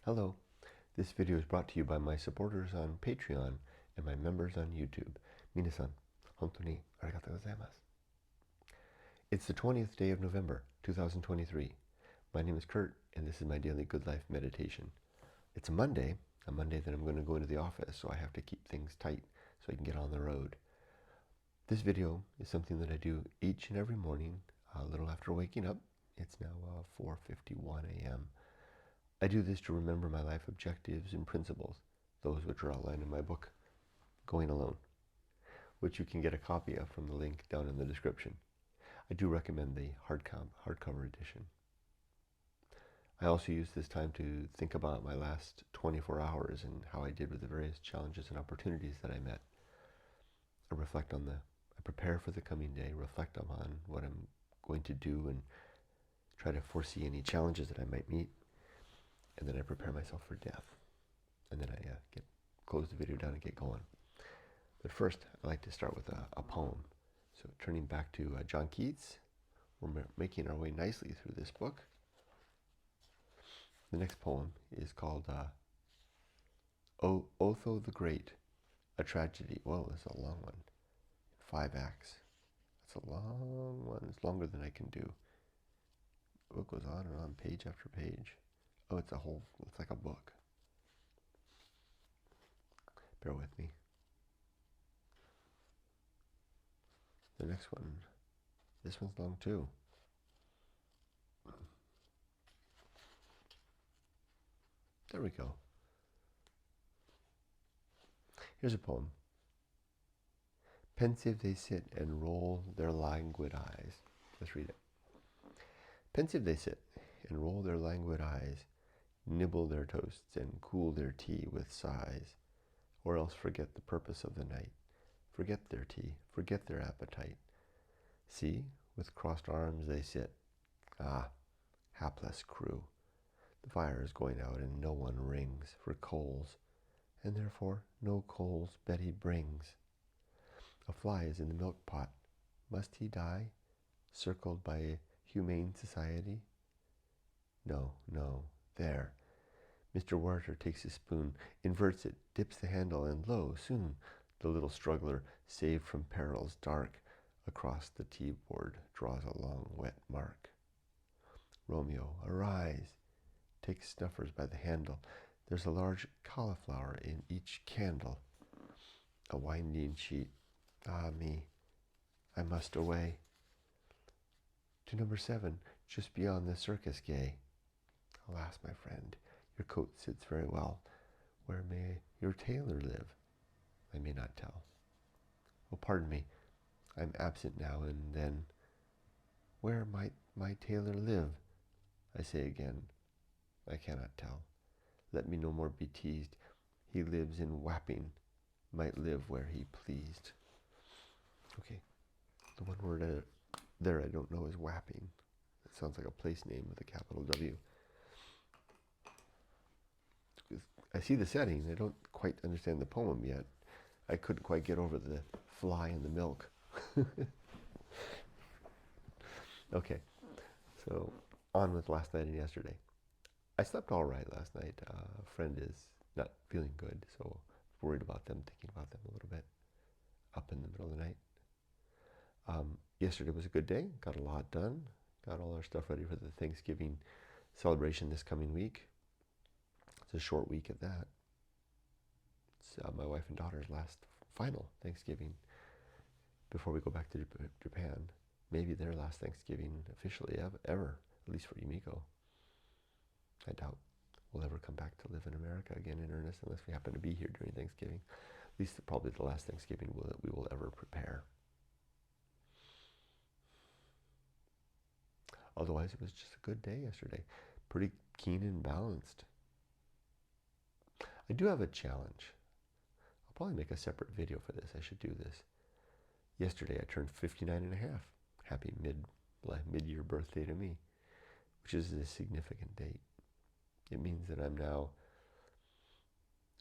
Hello, this video is brought to you by my supporters on Patreon and my members on YouTube. Minasan, hontou ni arigatou gozaimasu. It's the 20th day of November, 2023. My name is Kurt, and this is my daily good life meditation. It's a Monday that I'm going to go into the office, so I have to keep things tight so I can get on the road. This video is something that I do each and every morning, a little after waking up. It's now 4:51 a.m. I do this to remember my life objectives and principles, those which are outlined in my book, Going Alone, which you can get a copy of from the link down in the description. I do recommend the hardcover edition. I also use this time to think about my last 24 hours and how I did with the various challenges and opportunities that I met. I prepare for the coming day, reflect on what I'm going to do, and try to foresee any challenges that I might meet. And then I prepare myself for death. And then I close the video down and get going. But first, I like to start with a poem. So turning back to John Keats, we're making our way nicely through this book. The next poem is called Otho the Great, a Tragedy. Whoa, it's a long one. 5 acts. That's a long one. It's longer than I can do. The book goes on and on, page after page. Oh, it's like a book. Bear with me. The next one, this one's long too. There we go. Here's a poem. Pensive they sit and roll their languid eyes. Let's read it. Pensive they sit and roll their languid eyes, nibble their toasts and cool their tea with sighs, or else forget the purpose of the night, forget their tea, forget their appetite. See, with crossed arms they sit. Ah, hapless crew! The fire is going out and no one rings for coals, and therefore no coals Betty brings. A fly is in the milk pot. Must he die, circled by a humane society? No, no, there. Mr. Werter takes his spoon, inverts it, dips the handle, and lo, soon the little struggler, saved from perils dark, across the tea-board draws a long wet mark. Romeo, arise! Take snuffers by the handle. There's a large cauliflower in each candle. A winding sheet. Ah me, I must away. To number 7, just beyond the circus gay. Alas, my friend, your coat sits very well. Where may your tailor live? I may not tell. Oh, pardon me, I'm absent now and then. Where might my tailor live? I say again, I cannot tell. Let me no more be teased. He lives in Wapping, might live where he pleased. Okay, the one word there I don't know is Wapping. It sounds like a place name with a capital W. I see the setting. I don't quite understand the poem yet. I couldn't quite get over the fly in the milk. Okay, so on with last night and yesterday. I slept all right last night. A friend is not feeling good, so I was worried about them, thinking about them a little bit up in the middle of the night. Yesterday was a good day. Got a lot done. Got all our stuff ready for the Thanksgiving celebration this coming week. It's a short week at that. It's my wife and daughter's last final Thanksgiving before we go back to Japan. Maybe their last Thanksgiving officially ever, at least for Yumiko. I doubt we'll ever come back to live in America again in earnest unless we happen to be here during Thanksgiving. At least probably the last Thanksgiving we will ever prepare. Otherwise, it was just a good day yesterday. Pretty keen and balanced. I do have a challenge. I'll probably make a separate video for this. I should do this. Yesterday, I turned 59 and a half. Happy mid-year birthday to me, which is a significant date. It means that I'm now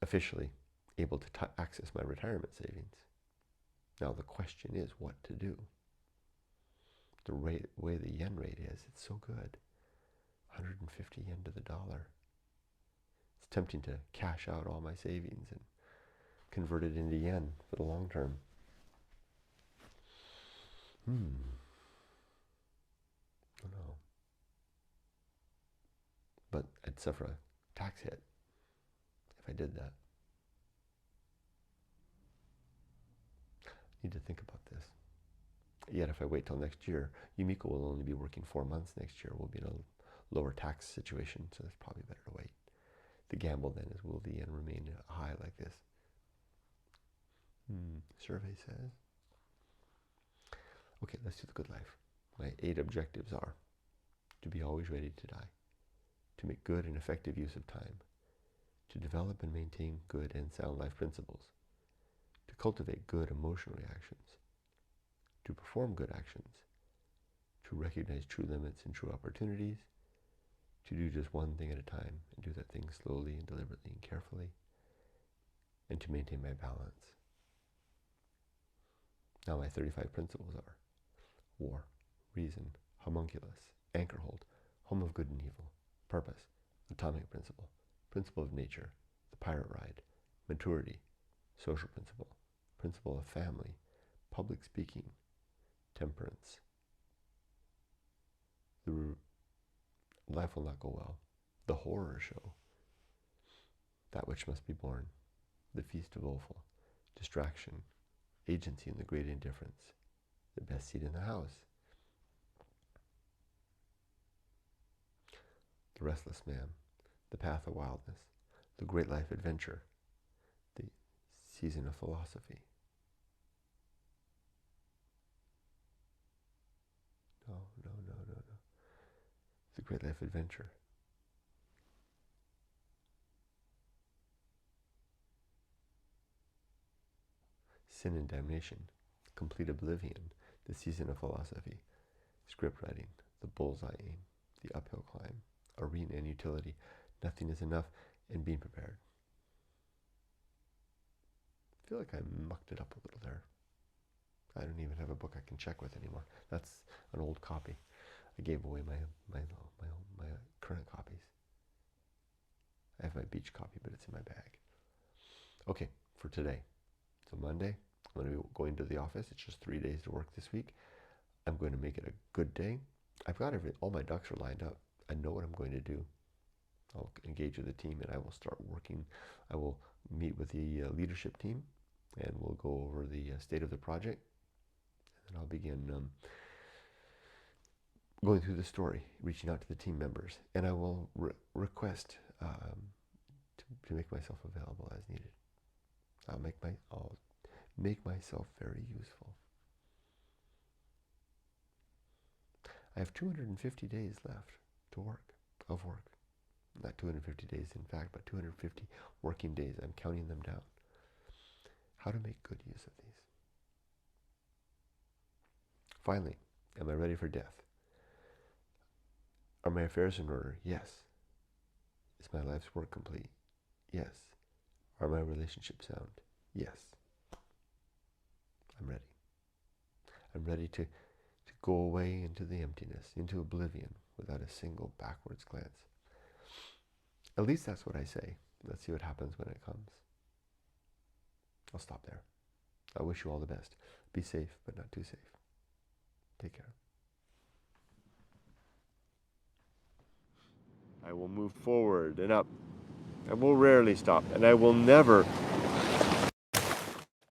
officially able to access my retirement savings. Now the question is what to do. The way the yen rate is, it's so good. 150 yen to the dollar. tempting to cash out all my savings and convert it into yen for the long term. I don't know. But I'd suffer a tax hit if I did that. Need to think about this. Yet if I wait till next year, Yumiko will only be working 4 months next year. We'll be in a lower tax situation, so it's probably better to wait. The gamble then is, will the yen remain high like this? Survey says. Okay, let's do the good life. My 8 objectives are: to be always ready to die, to make good and effective use of time, to develop and maintain good and sound life principles, to cultivate good emotional reactions, to perform good actions, to recognize true limits and true opportunities, to do just one thing at a time and do that thing slowly and deliberately and carefully, and to maintain my balance. Now my 35 principles are: war, reason, homunculus, anchor hold, home of good and evil, purpose, atomic principle, principle of nature, the pirate ride, maturity, social principle, principle of family, public speaking, temperance. Life will not go well, the horror show, that which must be born, the feast of offal, distraction, agency in the great indifference, the best seat in the house, the restless man, the path of wildness, the great life adventure, the season of philosophy. No. The great life adventure. Sin and damnation, complete oblivion, the season of philosophy, script writing, the bullseye aim, the uphill climb, arena and utility, nothing is enough, and being prepared. I feel like I mucked it up a little there. I don't even have a book I can check with anymore. That's an old copy. I gave away my current copies. I have my beach copy, but it's in my bag. Okay, for today. So Monday, I'm going to be going to the office. It's just 3 days to work this week. I'm going to make it a good day. I've got all my ducks are lined up. I know what I'm going to do. I'll engage with the team and I will start working. I will meet with the leadership team and we'll go over the state of the project. And I'll begin going through the story, reaching out to the team members, and I will request to make myself available as needed. I'll make myself very useful. I have 250 days left to work. Not 250 days in fact, but 250 working days. I'm counting them down. How to make good use of these. Finally, am I ready for death? Are my affairs in order? Yes. Is my life's work complete? Yes. Are my relationships sound? Yes. I'm ready. I'm ready to go away into the emptiness, into oblivion, without a single backwards glance. At least that's what I say. Let's see what happens when it comes. I'll stop there. I wish you all the best. Be safe, but not too safe. Take care. I will move forward and up. I will rarely stop, and I will never